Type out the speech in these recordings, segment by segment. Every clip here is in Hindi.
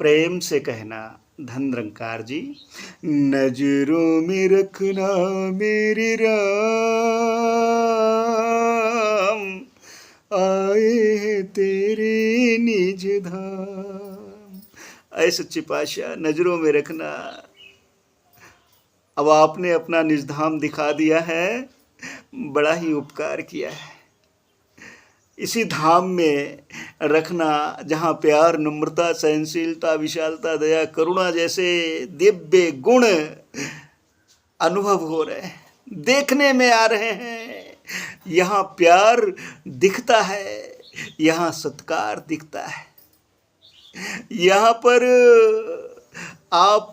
प्रेम से कहना धन निरंकार जी। नजरों में रखना मेरे राम, आए हैं तेरे निज धाम। ऐ सच्चे पातशाह, नजरों में रखना। अब आपने अपना निज धाम दिखा दिया है, बड़ा ही उपकार किया है। इसी धाम में रखना जहाँ प्यार, नम्रता, सहनशीलता, विशालता, दया, करुणा जैसे दिव्य गुण अनुभव हो रहे हैं, देखने में आ रहे हैं। यहाँ प्यार दिखता है, यहाँ सत्कार दिखता है। यहाँ पर आप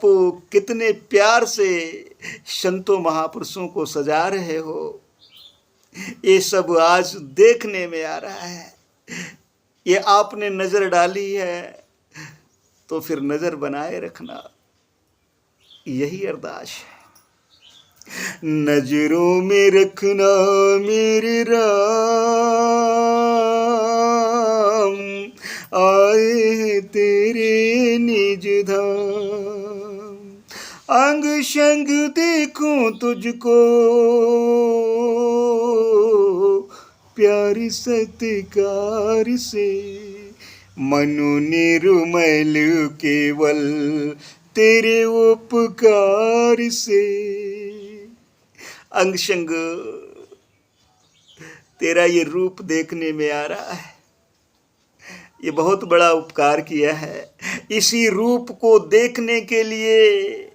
कितने प्यार से संतों महापुरुषों को सजा रहे हो, ये सब आज देखने में आ रहा है। ये आपने नजर डाली है तो फिर नजर बनाए रखना, यही अरदास है। नजरों में रखना मेरे राम, आए हैं तेरे निज धाम। अंग संग देखूं तुझको, प्यारी सत्कार से, मनु निर्मल केवल तेरे उपकार से। अंग संग तेरा ये रूप देखने में आ रहा है, ये बहुत बड़ा उपकार किया है। इसी रूप को देखने के लिए,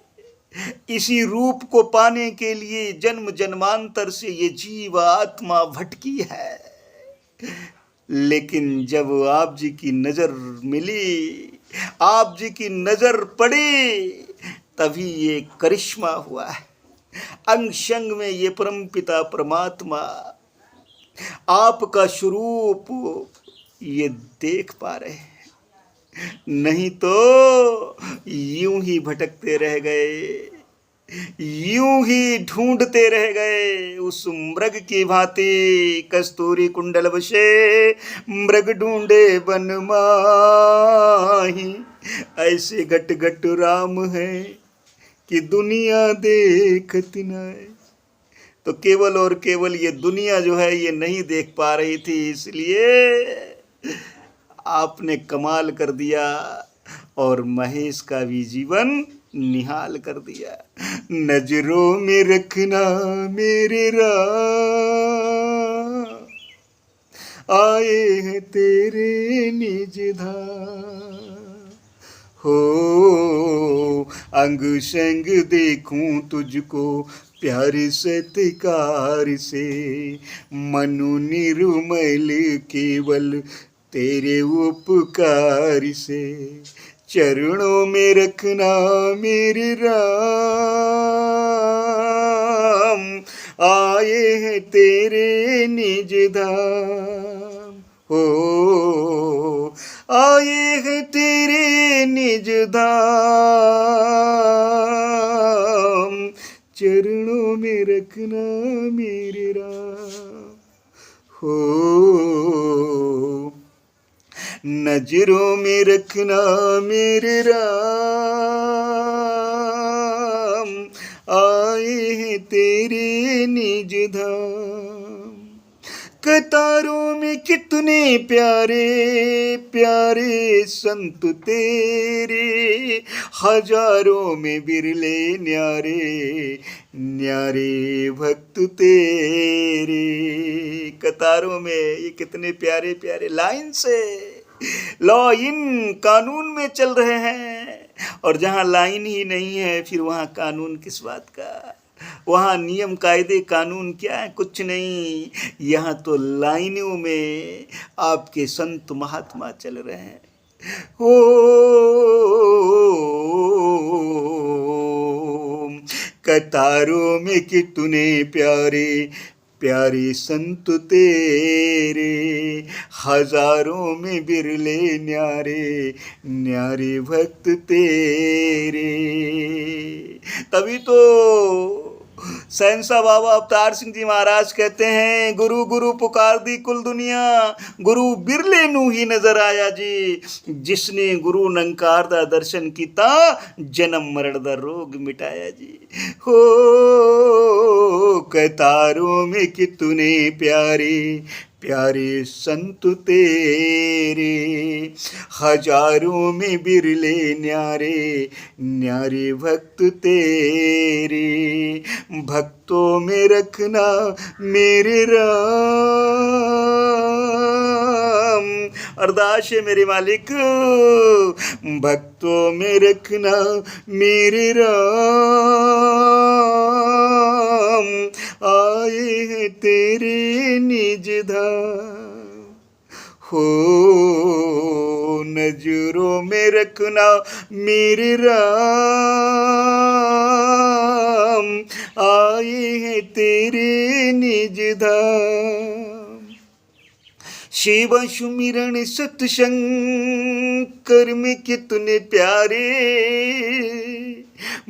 इसी रूप को पाने के लिए जन्म जन्मांतर से ये जीव आत्मा भटकी है। लेकिन जब आप जी की नजर मिली, आप जी की नजर पड़ी, तभी ये करिश्मा हुआ है। अंग संग में ये परम पिता परमात्मा आपका स्वरूप ये देख पा रहे हैं, नहीं तो यूं ही भटकते रह गए, यूं ही ढूंढते रह गए उस मृग की भांति। कस्तूरी कुंडल बसे मृग ढूंढे वन माही, ऐसे घट घट राम है कि दुनिया देखती न। तो केवल और केवल ये दुनिया जो है ये नहीं देख पा रही थी, इसलिए आपने कमाल कर दिया और महेश का भी जीवन निहाल कर दिया। नजरों में रखना मेरे राम, आए हैं तेरे निज धाम। हो अंग संग देखूं तुझको प्यारे सत्कार से, मनु निर्मल केवल तेरे उपकार से। चरणों में रखना मेरे राम, आए हैं तेरे निज धाम। हो आए हैं तेरे निज धाम, चरणों में रखना मेरे राम। हो नजरों में रखना मेरे राम, आए हैं तेरे निज धाम। कतारों में कितने प्यारे प्यारे संत तेरे, हजारों में बिरले न्यारे न्यारे भक्त तेरे। कतारों में ये कितने प्यारे प्यारे लाइन से, लॉ इन कानून में चल रहे हैं। और जहाँ लाइन ही नहीं है फिर वहाँ कानून किस बात का, वहाँ नियम कायदे कानून क्या है, कुछ नहीं। यहाँ तो लाइनों में आपके संत महात्मा चल रहे हैं। ओ कतारों में कितने प्यारे प्यारे संत तेरे, हजारों में बिरले न्यारे न्यारे भक्त तेरे। तभी तो सहनसा बाबा अवतार सिंह जी महाराज कहते हैं, गुरु गुरु पुकार दी कुल दुनिया, गुरु बिरले नू ही नजर आया जी। जिसने गुरु नंकार दा दर्शन कीता, जन्म मरण दा रोग मिटाया जी। हो कतारों में कितने प्यारे प्यारे संत तेरे, हजारों में बिरले न्यारे न्यारे भक्त तेरे। भक्तों में रखना मेरे राम, अरदास है मेरे मालिक, भक्तों में रखना मेरे राम। आए हैं तेरे निज धाम, हो नजरों में रखना मेरे राम। आए हैं तेरे निज धाम। शिव सुमिरन सत्संग कर में कितने प्यारे,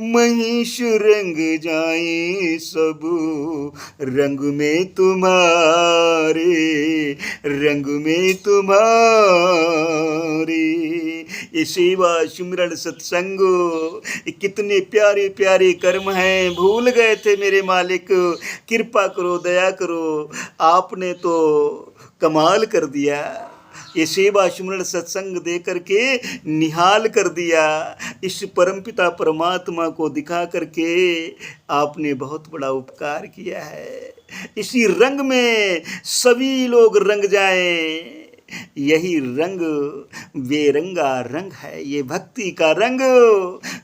महिष रंग जाए सब रंग में तुम्हारे, रंग में तुम्हारे। ये सेवा सुमिरन सत्संग कितने प्यारे प्यारे कर्म हैं। भूल गए थे मेरे मालिक, कृपा करो दया करो, आपने तो कमाल कर दिया। ये सेवा सुमिरन सत्संग दे करके निहाल कर दिया। इस परमपिता परमात्मा को दिखा करके आपने बहुत बड़ा उपकार किया है। इसी रंग में सभी लोग रंग जाएं। यही रंग बेरंगा रंग है, ये भक्ति का रंग।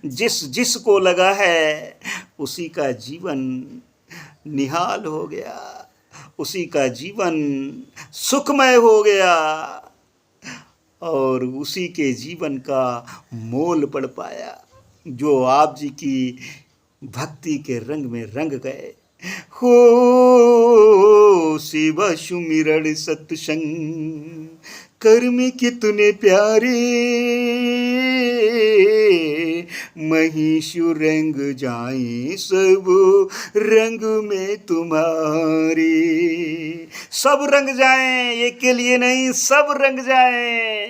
जिस जिस को लगा है उसी का जीवन निहाल हो गया, उसी का जीवन सुखमय हो गया और उसी के जीवन का मोल पड़ पाया जो आप जी की भक्ति के रंग में रंग गए। हो शिव सुमिरन सत्संग कर में कितने प्यारे, महिषु रंग जाए सब रंग में तुम्हारे। सब रंग जाएं, एक के लिए नहीं, सब रंग जाएं,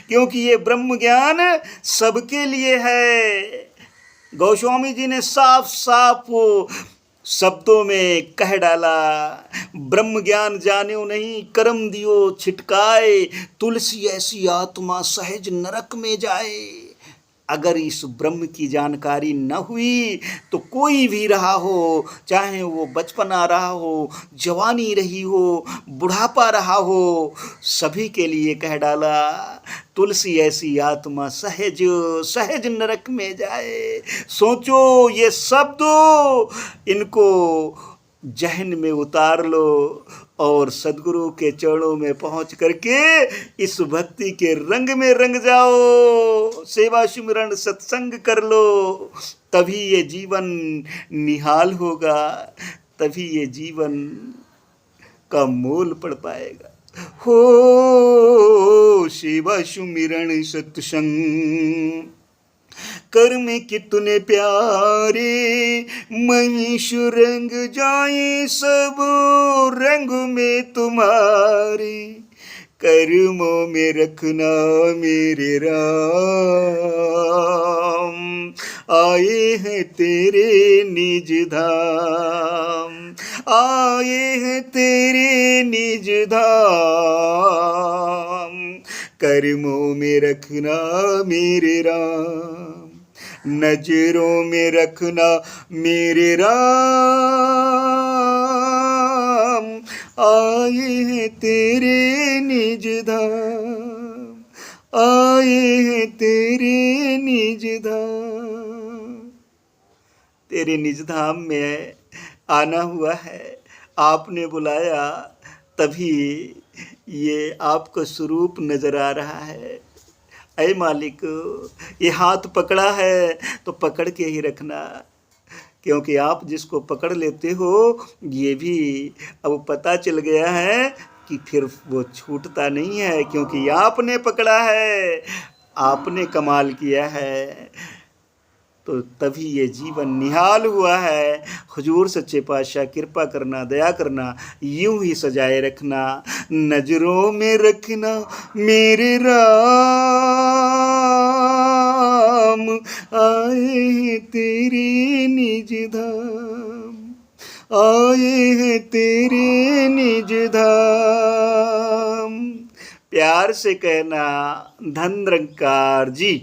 क्योंकि ये ब्रह्म ज्ञान सबके लिए है। गोस्वामी जी ने साफ साफ शब्दों में कह डाला, ब्रह्म ज्ञान जान्यो नहीं कर्म दियो छिटकाए, तुलसी ऐसी आत्मा सहज नरक में जाए। अगर इस ब्रह्म की जानकारी न हुई तो कोई भी रहा हो, चाहे वो बचपन आ रहा हो, जवानी रही हो, बुढ़ापा रहा हो, सभी के लिए कह डाला तुलसी ऐसी आत्मा सहज सहज नरक में जाए। सोचो ये शब्द इनको जहन में उतार लो और सदगुरु के चरणों में पहुंच करके इस भक्ति के रंग में रंग जाओ। सेवा सुमिरन सत्संग कर लो, तभी ये जीवन निहाल होगा, तभी ये जीवन का मोल पड़ पाएगा। हो सेवा सुमिरन सत्संग कर में कितने प्यारे, महिष रंग जाए सब रंग में तुम्हारे। कर्मों में रखना मेरे राम, आए हैं तेरे निज धाम, आए हैं तेरे निज धाम। कर्मों में रखना मेरे राम, नजरों में रखना मेरे राम। आए हैं तेरे निज धाम, आए हैं तेरे निज धाम। तेरे निज धाम में आना हुआ है, आपने बुलाया तभी ये आपका स्वरूप नजर आ रहा है। ऐ मालिक, ये हाथ पकड़ा है तो पकड़ के ही रखना, क्योंकि आप जिसको पकड़ लेते हो ये भी अब पता चल गया है कि फिर वो छूटता नहीं है, क्योंकि आपने पकड़ा है, आपने कमाल किया है। तो तभी ये जीवन निहाल हुआ है। हुजूर सच्चे पातशाह कृपा करना, दया करना, यूं ही सजाए रखना, नजरों में रखना मेरे राम, आए हैं तेरे निज धाम, आए हैं तेरे निज धाम। प्यार से कहना धन निरंकार जी।